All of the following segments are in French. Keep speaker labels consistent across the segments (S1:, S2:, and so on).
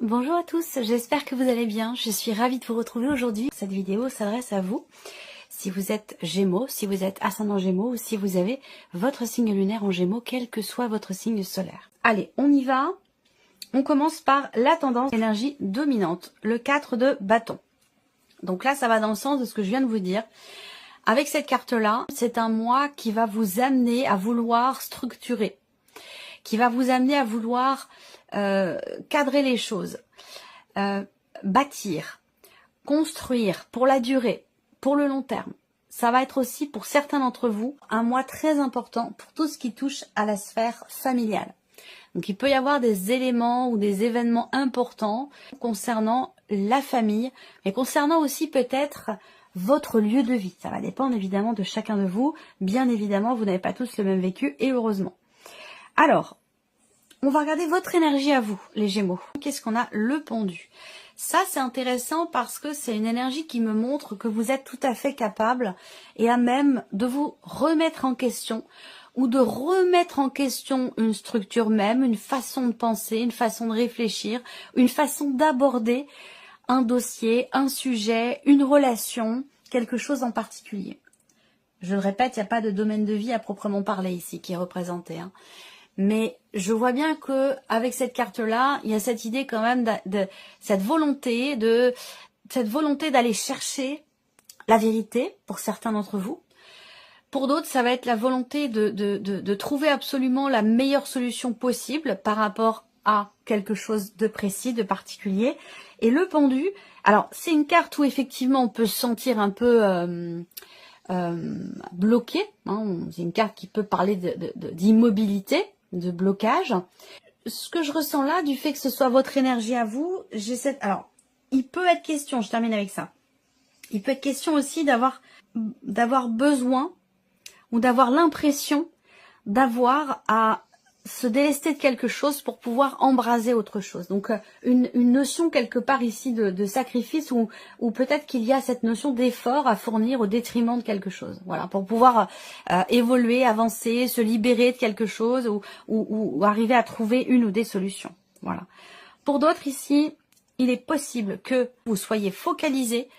S1: Bonjour à tous, j'espère que vous allez bien. Je suis ravie de vous retrouver aujourd'hui. Cette vidéo s'adresse à vous. Si vous êtes Gémeaux, si vous êtes ascendant Gémeaux ou si vous avez votre signe lunaire en Gémeaux, quel que soit votre signe solaire. Allez, on y va. On commence par la tendance énergie dominante, le 4 de bâton. Donc là, ça va dans le sens de ce que je viens de vous dire. Avec cette carte-là, c'est un mois qui va vous amener à vouloir structurer, qui va vous amener à vouloir cadrer les choses, bâtir, construire pour la durée, pour le long terme. Ça va être aussi pour certains d'entre vous un mois très important pour tout ce qui touche à la sphère familiale. Donc il peut y avoir des éléments ou des événements importants concernant la famille, mais concernant aussi peut-être votre lieu de vie. Ça va dépendre évidemment de chacun de vous. Bien évidemment, vous n'avez pas tous le même vécu et heureusement. Alors, on va regarder votre énergie à vous, les Gémeaux. Qu'est-ce qu'on a? Le pendu. Ça, c'est intéressant parce que c'est une énergie qui me montre que vous êtes tout à fait capable et à même de vous remettre en question ou de remettre en question une structure même, une façon de penser, une façon de réfléchir, une façon d'aborder un dossier, un sujet, une relation, quelque chose en particulier. Je le répète, il n'y a pas de domaine de vie à proprement parler ici qui est représenté, hein. Mais je vois bien que avec cette carte-là, il y a cette idée quand même de cette volonté d'aller chercher la vérité pour certains d'entre vous. Pour d'autres, ça va être la volonté de trouver absolument la meilleure solution possible par rapport à quelque chose de précis, de particulier. Et le pendu, alors c'est une carte où effectivement on peut se sentir un peu bloqué, hein. C'est une carte qui peut parler d'immobilité, de blocage. Ce que je ressens là, du fait que ce soit votre énergie à vous, alors, il peut être question, je termine avec ça, il peut être question aussi d'avoir besoin ou d'avoir l'impression d'avoir à se délester de quelque chose pour pouvoir embraser autre chose. Donc une notion quelque part ici de sacrifice ou peut-être qu'il y a cette notion d'effort à fournir au détriment de quelque chose. Voilà, pour pouvoir évoluer, avancer, se libérer de quelque chose ou arriver à trouver une ou des solutions. Voilà. Pour d'autres ici, il est possible que vous soyez focalisé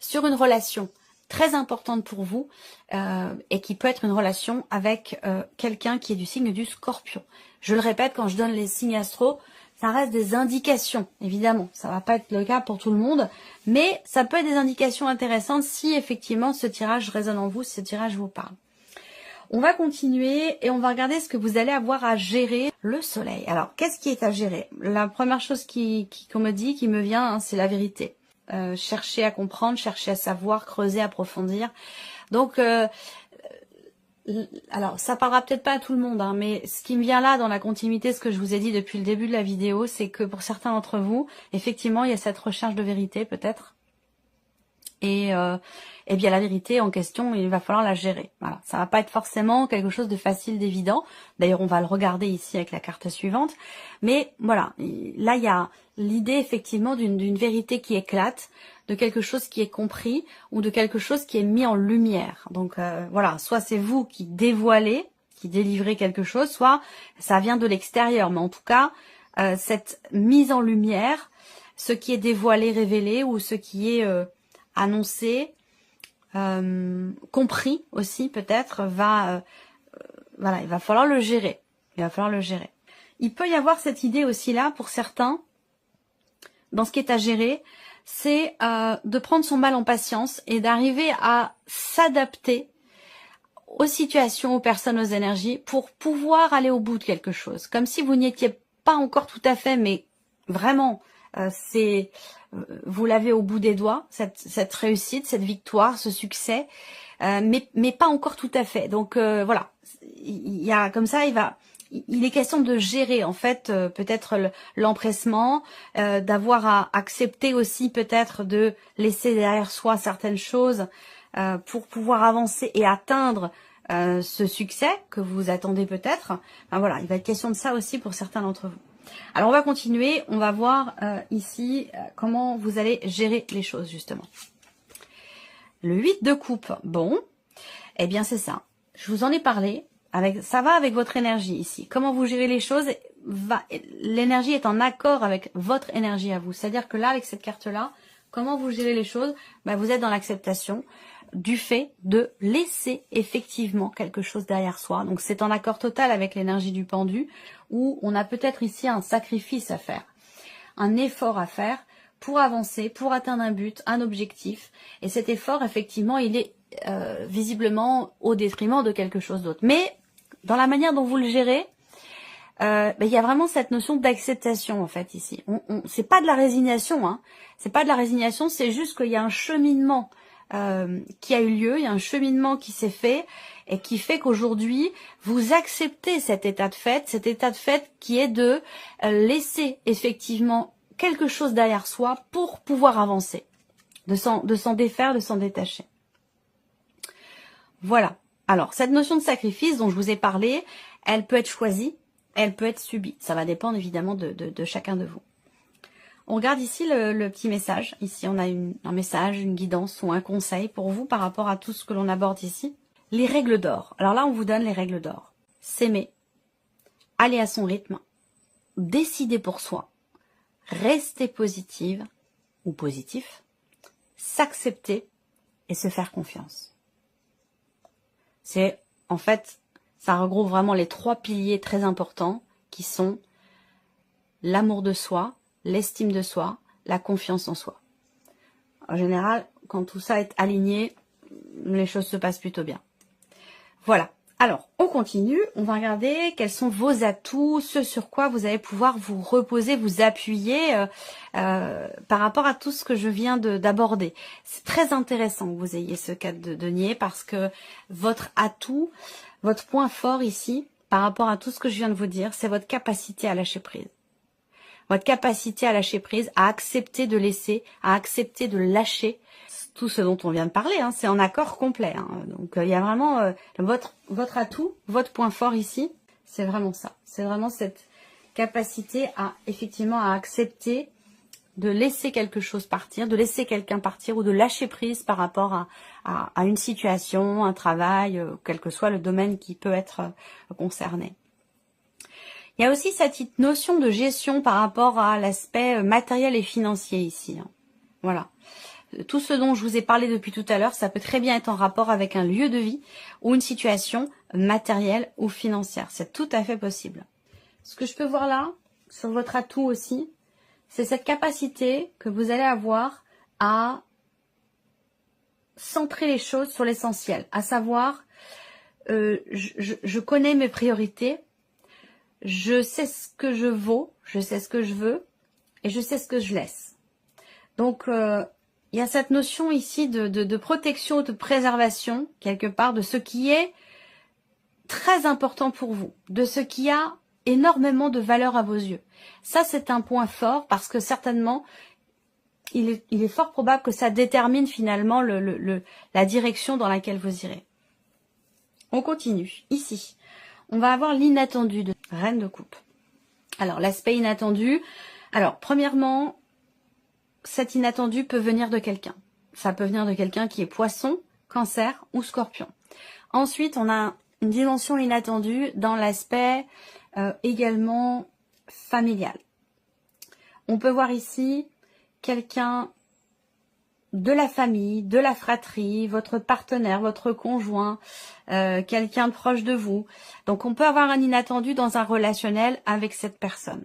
S1: sur une relation très importante pour vous et qui peut être une relation avec quelqu'un qui est du signe du Scorpion. Je le répète, quand je donne les signes astro, ça reste des indications, évidemment. Ça va pas être le cas pour tout le monde, mais ça peut être des indications intéressantes si effectivement ce tirage résonne en vous, si ce tirage vous parle. On va continuer et on va regarder ce que vous allez avoir à gérer. Le soleil. Alors, qu'est-ce qui est à gérer? La première chose qu'on me dit, qui me vient, hein, c'est la vérité. Chercher à comprendre, chercher à savoir, creuser, approfondir. Donc, alors ça parlera peut-être pas à tout le monde, hein, mais ce qui me vient là dans la continuité, ce que je vous ai dit depuis le début de la vidéo, c'est que pour certains d'entre vous, effectivement, il y a cette recherche de vérité peut-être. Et bien la vérité en question, il va falloir la gérer. Voilà, ça va pas être forcément quelque chose de facile, d'évident. D'ailleurs, on va le regarder ici avec la carte suivante. Mais voilà, là il y a l'idée effectivement d'une vérité qui éclate, de quelque chose qui est compris ou de quelque chose qui est mis en lumière. Donc voilà, soit c'est vous qui dévoilez, qui délivrez quelque chose, soit ça vient de l'extérieur. Mais en tout cas, cette mise en lumière, ce qui est dévoilé, révélé ou ce qui est annoncé, compris aussi peut-être, voilà, il va falloir le gérer. Il va falloir le gérer. Il peut y avoir cette idée aussi là pour certains, dans ce qui est à gérer, c'est de prendre son mal en patience et d'arriver à s'adapter aux situations, aux personnes, aux énergies pour pouvoir aller au bout de quelque chose. Comme si vous n'y étiez pas encore tout à fait, mais vraiment, vous l'avez au bout des doigts, cette réussite, cette victoire, ce succès, mais pas encore tout à fait. Donc voilà, il y a comme ça, il est question de gérer en fait peut-être l'empressement, d'avoir à accepter aussi peut-être de laisser derrière soi certaines choses pour pouvoir avancer et atteindre ce succès que vous attendez peut-être. Enfin, voilà, il va être question de ça aussi pour certains d'entre vous. Alors on va continuer, on va voir ici comment vous allez gérer les choses justement. Le 8 de coupe, bon, eh bien c'est ça. Je vous en ai parlé, ça va avec votre énergie ici. Comment vous gérez les choses, l'énergie est en accord avec votre énergie à vous. C'est-à-dire que là, avec cette carte-là, comment vous gérez les choses? Vous êtes dans l'acceptation du fait de laisser effectivement quelque chose derrière soi. Donc c'est en accord total avec l'énergie du pendu, où on a peut-être ici un sacrifice à faire, un effort à faire pour avancer, pour atteindre un but, un objectif. Et cet effort, effectivement, il est visiblement au détriment de quelque chose d'autre. Mais dans la manière dont vous le gérez, il y a vraiment cette notion d'acceptation en fait ici. C'est pas de la résignation, hein. C'est pas de la résignation, c'est juste qu'il y a un cheminement qui a eu lieu, il y a un cheminement qui s'est fait et qui fait qu'aujourd'hui vous acceptez cet état de fait qui est de laisser effectivement quelque chose derrière soi pour pouvoir avancer, de s'en défaire, de s'en détacher. Voilà. Alors cette notion de sacrifice dont je vous ai parlé, elle peut être choisie, elle peut être subie. Ça va dépendre évidemment de chacun de vous. On regarde ici le petit message. Ici, on a un message, une guidance ou un conseil pour vous par rapport à tout ce que l'on aborde ici. Les règles d'or. Alors là, on vous donne les règles d'or. S'aimer, aller à son rythme, décider pour soi, rester positive ou positif, s'accepter et se faire confiance. C'est, en fait, ça regroupe vraiment les 3 piliers très importants qui sont l'amour de soi, l'estime de soi, la confiance en soi. En général, quand tout ça est aligné, les choses se passent plutôt bien. Voilà. Alors, on continue. On va regarder quels sont vos atouts, ce sur quoi vous allez pouvoir vous reposer, vous appuyer par rapport à tout ce que je viens d'aborder. C'est très intéressant que vous ayez ce cadre de denier parce que votre atout, votre point fort ici, par rapport à tout ce que je viens de vous dire, c'est votre capacité à lâcher prise. Votre capacité à lâcher prise, à accepter de laisser, à accepter de lâcher tout ce dont on vient de parler. Hein, c'est en accord complet. Hein. Donc il y a vraiment votre atout, votre point fort ici, c'est vraiment ça. C'est vraiment cette capacité à effectivement à accepter de laisser quelque chose partir, de laisser quelqu'un partir ou de lâcher prise par rapport à une situation, un travail, quel que soit le domaine qui peut être concerné. Il y a aussi cette notion de gestion par rapport à l'aspect matériel et financier ici. Hein. Voilà. Tout ce dont je vous ai parlé depuis tout à l'heure, ça peut très bien être en rapport avec un lieu de vie ou une situation matérielle ou financière. C'est tout à fait possible. Ce que je peux voir là, sur votre atout aussi, c'est cette capacité que vous allez avoir à centrer les choses sur l'essentiel. À savoir, je connais mes priorités, je sais ce que je vaux, je sais ce que je veux et je sais ce que je laisse. Donc, il y a cette notion ici de protection, de préservation, quelque part, de ce qui est très important pour vous, de ce qui a énormément de valeur à vos yeux. Ça, c'est un point fort parce que certainement, il est fort probable que ça détermine finalement la direction dans laquelle vous irez. On continue. Ici, on va avoir l'inattendu de Reine de Coupe. Alors, l'aspect inattendu. Alors, premièrement, cet inattendu peut venir de quelqu'un. Ça peut venir de quelqu'un qui est Poisson, Cancer ou Scorpion. Ensuite, on a une dimension inattendue dans l'aspect également familial. On peut voir ici quelqu'un de la famille, de la fratrie, votre partenaire, votre conjoint, quelqu'un de proche de vous. Donc, on peut avoir un inattendu dans un relationnel avec cette personne.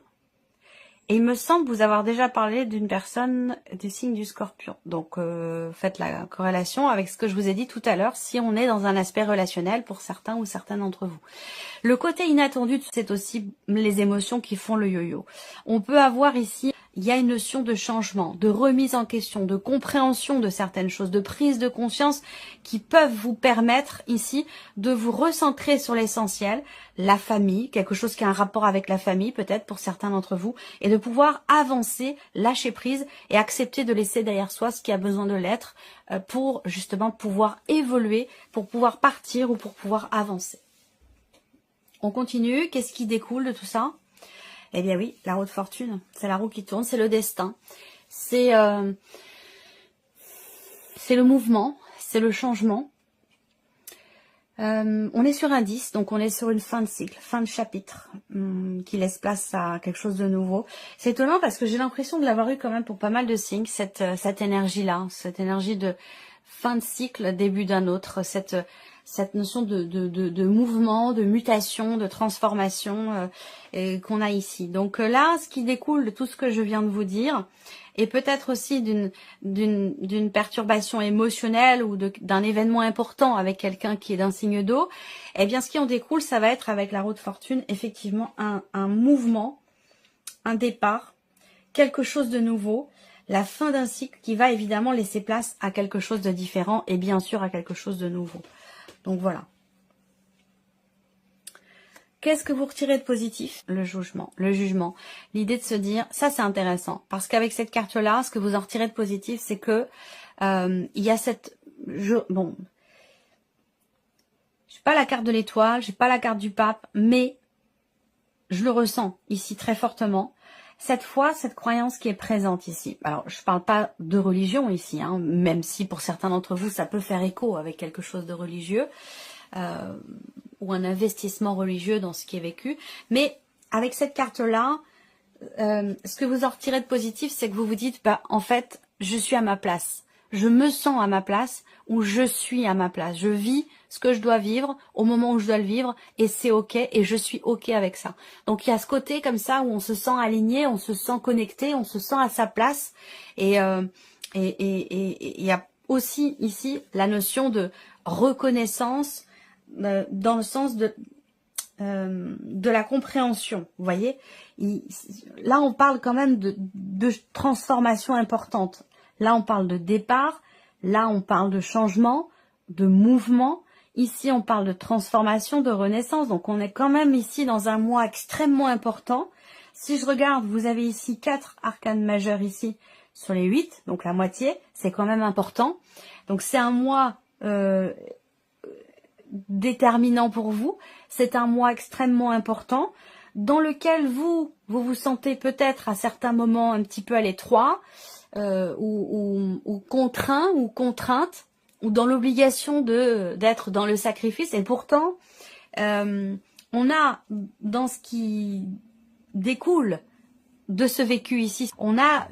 S1: Et il me semble vous avoir déjà parlé d'une personne du signe du Scorpion. Donc, faites la corrélation avec ce que je vous ai dit tout à l'heure, si on est dans un aspect relationnel pour certains ou certaines d'entre vous. Le côté inattendu, c'est aussi les émotions qui font le yo-yo. On peut avoir ici, il y a une notion de changement, de remise en question, de compréhension de certaines choses, de prise de conscience qui peuvent vous permettre ici de vous recentrer sur l'essentiel, la famille, quelque chose qui a un rapport avec la famille peut-être pour certains d'entre vous, et de pouvoir avancer, lâcher prise et accepter de laisser derrière soi ce qui a besoin de l'être pour justement pouvoir évoluer, pour pouvoir partir ou pour pouvoir avancer. On continue. Qu'est-ce qui découle de tout ça? Eh bien oui, la roue de fortune. C'est la roue qui tourne, c'est le destin. C'est le mouvement, c'est le changement. On est sur un 10, donc on est sur une fin de cycle, fin de chapitre, qui laisse place à quelque chose de nouveau. C'est étonnant parce que j'ai l'impression de l'avoir eu quand même pour pas mal de signes, cette énergie-là, cette énergie de fin de cycle, début d'un autre, cette notion de mouvement, de mutation, de transformation qu'on a ici. Donc là, ce qui découle de tout ce que je viens de vous dire, et peut-être aussi d'une perturbation émotionnelle ou d'un événement important avec quelqu'un qui est d'un signe d'eau, eh bien ce qui en découle, ça va être avec la roue de fortune, effectivement un mouvement, un départ, quelque chose de nouveau, la fin d'un cycle qui va évidemment laisser place à quelque chose de différent et bien sûr à quelque chose de nouveau. Donc voilà. Qu'est-ce que vous retirez de positif? Le jugement. Le jugement. L'idée de se dire, ça c'est intéressant. Parce qu'avec cette carte-là, ce que vous en retirez de positif, c'est que il y a cette... Bon, j'ai pas la carte de l'étoile, j'ai pas la carte du pape, mais je le ressens ici très fortement. Cette foi, cette croyance qui est présente ici. Alors, je parle pas de religion ici, hein, même si pour certains d'entre vous, ça peut faire écho avec quelque chose de religieux. Ou un investissement religieux dans ce qui est vécu. Mais avec cette carte-là, ce que vous en retirez de positif, c'est que vous vous dites, bah, en fait, je suis à ma place. Je me sens à ma place ou je suis à ma place. Je vis ce que je dois vivre au moment où je dois le vivre et c'est ok et je suis ok avec ça. Donc il y a ce côté comme ça où on se sent aligné, on se sent connecté, on se sent à sa place et il y a aussi ici la notion de reconnaissance dans le sens de la compréhension, vous voyez. Là, on parle quand même de transformation importante. Là, on parle de départ. Là, on parle de changement, de mouvement. Ici, on parle de transformation, de renaissance. Donc, on est quand même ici dans un mois extrêmement important. Si je regarde, vous avez ici 4 arcanes majeures ici sur les 8, donc la moitié. C'est quand même important. Donc, c'est un mois déterminant pour vous. C'est un mois extrêmement important dans lequel vous vous sentez peut-être à certains moments un petit peu à l'étroit ou contraint ou contrainte ou dans l'obligation d'être dans le sacrifice et pourtant on a dans ce qui découle de ce vécu ici, on a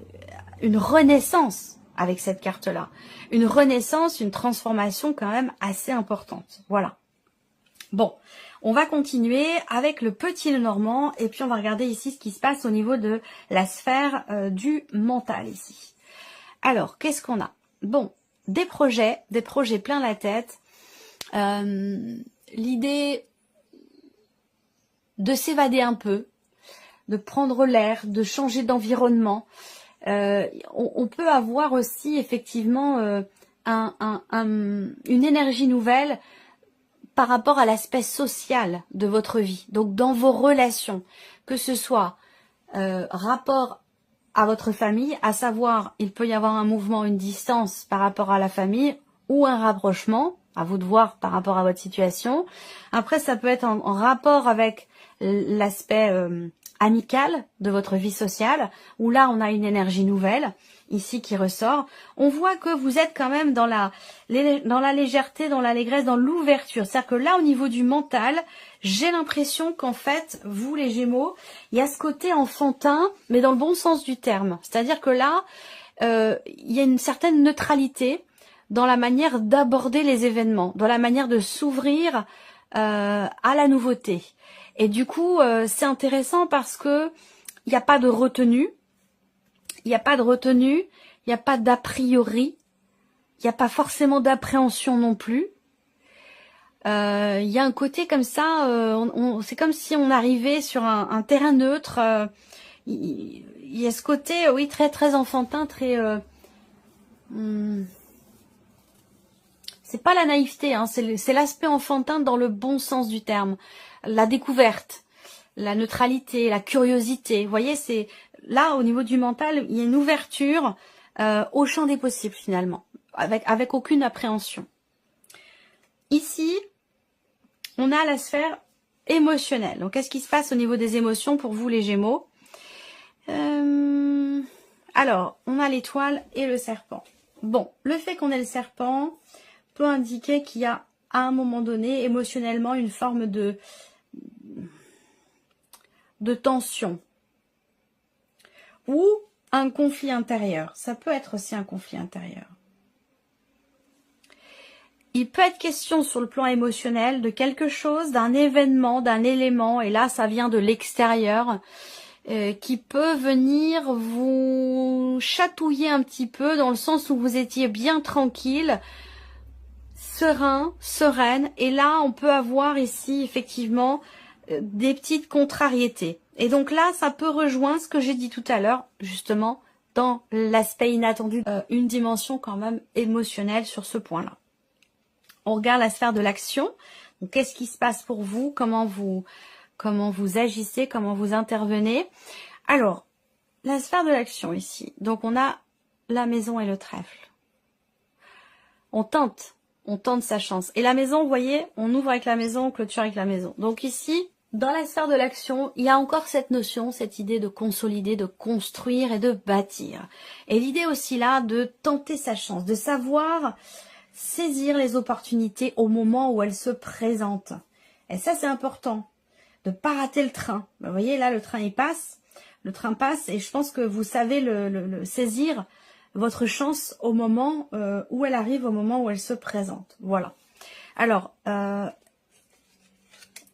S1: une renaissance avec cette carte-là. Une renaissance, une transformation quand même assez importante. Voilà. Bon, on va continuer avec le petit Lenormand et puis on va regarder ici ce qui se passe au niveau de la sphère du mental ici. Alors, qu'est-ce qu'on a? Bon, des projets plein la tête. L'idée de s'évader un peu, de prendre l'air, de changer d'environnement. On peut avoir aussi effectivement une énergie nouvelle par rapport à l'aspect social de votre vie. Donc dans vos relations, que ce soit rapport à votre famille, à savoir il peut y avoir un mouvement, une distance par rapport à la famille ou un rapprochement, à vous de voir par rapport à votre situation. Après ça peut être en rapport avec l'aspect amical de votre vie sociale, où là on a une énergie nouvelle ici qui ressort. On voit que vous êtes quand même dans la légèreté, dans l'allégresse, dans l'ouverture. C'est-à-dire que là au niveau du mental, j'ai l'impression qu'en fait, vous les Gémeaux, il y a ce côté enfantin, mais dans le bon sens du terme. C'est-à-dire que là, il y a une certaine neutralité dans la manière d'aborder les événements, dans la manière de s'ouvrir à la nouveauté. Et du coup, c'est intéressant parce que il n'y a pas de retenue, il n'y a pas de retenue, il n'y a pas d'a priori, il n'y a pas forcément d'appréhension non plus. Il y a un côté comme ça, c'est comme si on arrivait sur un terrain neutre. Il y a ce côté, oui, très très enfantin, très. C'est pas la naïveté, hein, c'est l'aspect enfantin dans le bon sens du terme. La découverte, la neutralité, la curiosité. Vous voyez, c'est là au niveau du mental, il y a une ouverture au champ des possibles finalement, avec aucune appréhension. Ici, on a la sphère émotionnelle. Donc, qu'est-ce qui se passe au niveau des émotions pour vous les Gémeaux? Alors, on a l'étoile et le serpent. Bon, le fait qu'on ait le serpent peut indiquer qu'il y a à un moment donné, émotionnellement, une forme de tension. Ou un conflit intérieur. Ça peut être aussi un conflit intérieur. Il peut être question sur le plan émotionnel de quelque chose, d'un événement, d'un élément, et là ça vient de l'extérieur, qui peut venir vous chatouiller un petit peu dans le sens où vous étiez bien tranquille, serein, sereine, et là on peut avoir ici effectivement des petites contrariétés. Et donc là ça peut rejoindre ce que j'ai dit tout à l'heure, justement dans l'aspect inattendu, une dimension quand même émotionnelle sur ce point-là. On regarde la sphère de l'action. Donc, qu'est-ce qui se passe pour vous? Comment vous agissez? Comment vous intervenez? Alors, la sphère de l'action ici. Donc, on a la maison et le trèfle. On tente sa chance. Et la maison, vous voyez, on ouvre avec la maison, on clôture avec la maison. Donc ici, dans la sphère de l'action, il y a encore cette notion, cette idée de consolider, de construire et de bâtir. Et l'idée aussi là de tenter sa chance, de savoir saisir les opportunités au moment où elles se présentent. Et ça, c'est important, de ne pas rater le train. Vous voyez, là, le train passe, et je pense que vous savez le saisir, votre chance au moment où elle arrive, au moment où elle se présente. Voilà. Alors,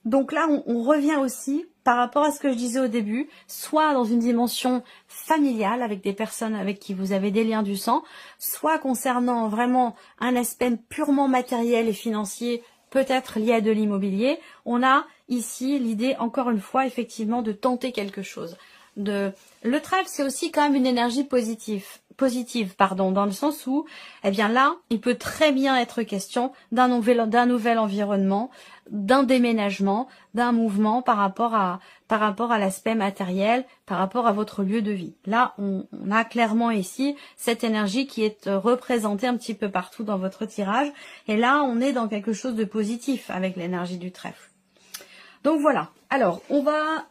S1: donc là, on revient aussi par rapport à ce que je disais au début, soit dans une dimension familiale avec des personnes avec qui vous avez des liens du sang, soit concernant vraiment un aspect purement matériel et financier, peut-être lié à de l'immobilier. On a ici l'idée, encore une fois, effectivement, de tenter quelque chose. Le trèfle, c'est aussi quand même une énergie positive, dans le sens où, eh bien là, il peut très bien être question d'un nouvel environnement, d'un déménagement, d'un mouvement par rapport à l'aspect matériel, par rapport à votre lieu de vie. Là, on a clairement ici cette énergie qui est représentée un petit peu partout dans votre tirage. Et là, on est dans quelque chose de positif avec l'énergie du trèfle. Donc voilà. Alors, on va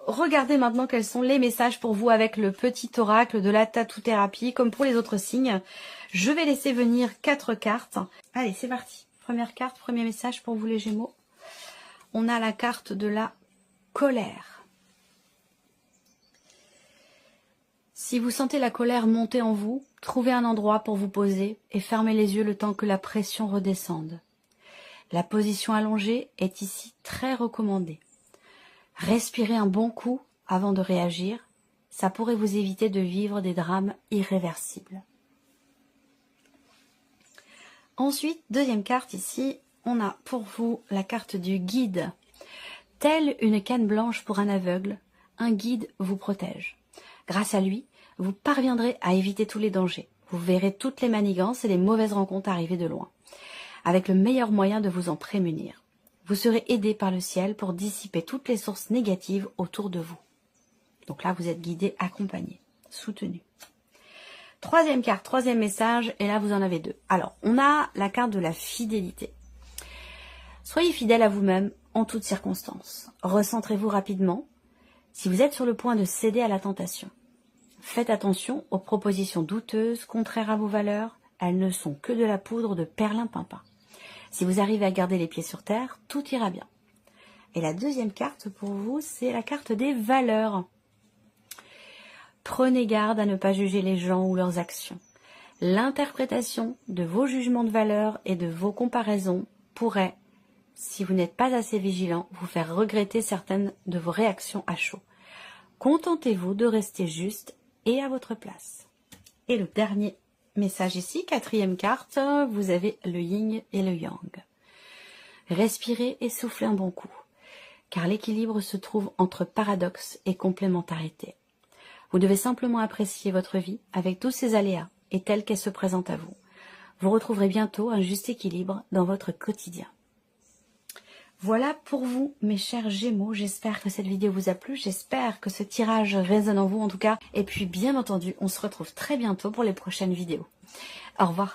S1: regarder maintenant quels sont les messages pour vous avec le petit oracle de la tatou-thérapie. Comme pour les autres signes, je vais laisser venir 4 cartes. Allez, c'est parti. Première carte, premier message pour vous les Gémeaux. On a la carte de la colère. Si vous sentez la colère monter en vous, trouvez un endroit pour vous poser et fermez les yeux le temps que la pression redescende. La position allongée est ici très recommandée. Respirez un bon coup avant de réagir, ça pourrait vous éviter de vivre des drames irréversibles. Ensuite, deuxième carte ici, on a pour vous la carte du guide. Telle une canne blanche pour un aveugle, un guide vous protège. Grâce à lui, vous parviendrez à éviter tous les dangers. Vous verrez toutes les manigances et les mauvaises rencontres arriver de loin, avec le meilleur moyen de vous en prémunir. Vous serez aidé par le ciel pour dissiper toutes les sources négatives autour de vous. Donc là, vous êtes guidé, accompagné, soutenu. Troisième carte, troisième message, et là, vous en avez 2. Alors, on a la carte de la fidélité. Soyez fidèle à vous-même en toutes circonstances. Recentrez-vous rapidement si vous êtes sur le point de céder à la tentation. Faites attention aux propositions douteuses, contraires à vos valeurs. Elles ne sont que de la poudre de perlimpinpin. Si vous arrivez à garder les pieds sur terre, tout ira bien. Et la deuxième carte pour vous, c'est la carte des valeurs. Prenez garde à ne pas juger les gens ou leurs actions. L'interprétation de vos jugements de valeur et de vos comparaisons pourrait, si vous n'êtes pas assez vigilant, vous faire regretter certaines de vos réactions à chaud. Contentez-vous de rester juste et à votre place. Et le dernier message ici, quatrième carte, vous avez le yin et le yang. Respirez et soufflez un bon coup, car l'équilibre se trouve entre paradoxe et complémentarité. Vous devez simplement apprécier votre vie avec tous ses aléas et telle qu'elle se présente à vous. Vous retrouverez bientôt un juste équilibre dans votre quotidien. Voilà pour vous, mes chers Gémeaux. J'espère que cette vidéo vous a plu. J'espère que ce tirage résonne en vous en tout cas. Et puis, bien entendu, on se retrouve très bientôt pour les prochaines vidéos. Au revoir.